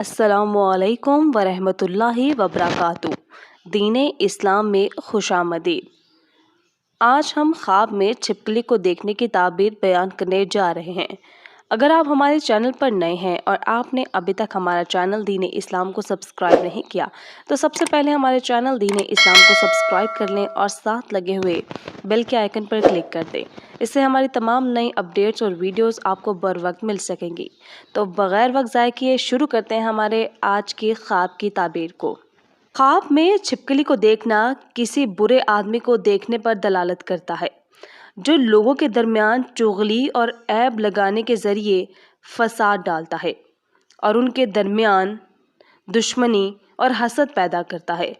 السلام علیکم ورحمۃ اللہ وبرکاتہ۔ دین اسلام میں خوش آمدید۔ آج ہم خواب میں چھپکلی کو دیکھنے کی تعبیر بیان کرنے جا رہے ہیں۔ اگر آپ ہمارے چینل پر نئے ہیں اور آپ نے ابھی تک ہمارا چینل دین اسلام کو سبسکرائب نہیں کیا تو سب سے پہلے ہمارے چینل دین اسلام کو سبسکرائب کر لیں اور ساتھ لگے ہوئے بیل کے آئیکن پر کلک کر دیں۔ اس سے ہماری تمام نئی اپڈیٹس اور ویڈیوز آپ کو بر وقت مل سکیں گی۔ تو بغیر وقت ضائع کیے شروع کرتے ہیں ہمارے آج کی خواب کی تعبیر کو۔ خواب میں چھپکلی کو دیکھنا کسی برے آدمی کو دیکھنے پر دلالت کرتا ہے جو لوگوں کے درمیان چغلی اور عیب لگانے کے ذریعے فساد ڈالتا ہے اور ان کے درمیان دشمنی اور حسد پیدا کرتا ہے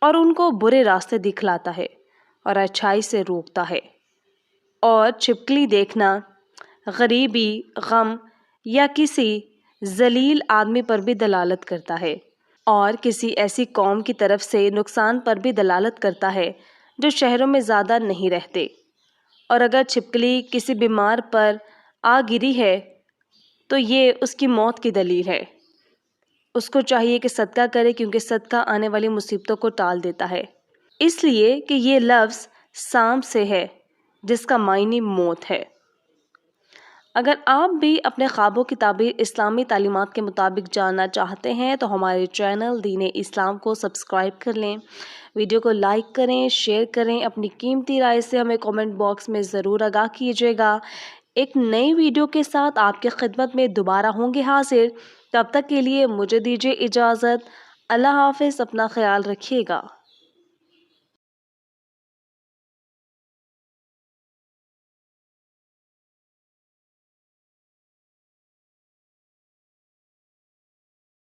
اور ان کو برے راستے دکھلاتا ہے اور اچھائی سے روکتا ہے۔ اور چھپکلی دیکھنا غریبی، غم یا کسی ذلیل آدمی پر بھی دلالت کرتا ہے اور کسی ایسی قوم کی طرف سے نقصان پر بھی دلالت کرتا ہے جو شہروں میں زیادہ نہیں رہتے۔ اور اگر چھپکلی کسی بیمار پر آ گری ہے تو یہ اس کی موت کی دلیل ہے۔ اس کو چاہیے کہ صدقہ کرے کیونکہ صدقہ آنے والی مصیبتوں کو ٹال دیتا ہے، اس لیے کہ یہ لفظ سام سے ہے جس کا معنی موت ہے۔ اگر آپ بھی اپنے خوابوں کی تعبیر اسلامی تعلیمات کے مطابق جاننا چاہتے ہیں تو ہمارے چینل دین اسلام کو سبسکرائب کر لیں، ویڈیو کو لائک کریں، شیئر کریں، اپنی قیمتی رائے سے ہمیں کامنٹ باکس میں ضرور آگاہ کیجیے گا۔ ایک نئی ویڈیو کے ساتھ آپ کی خدمت میں دوبارہ ہوں گے حاضر۔ تب تک کے لیے مجھے دیجیے اجازت۔ اللہ حافظ، اپنا خیال رکھیے گا۔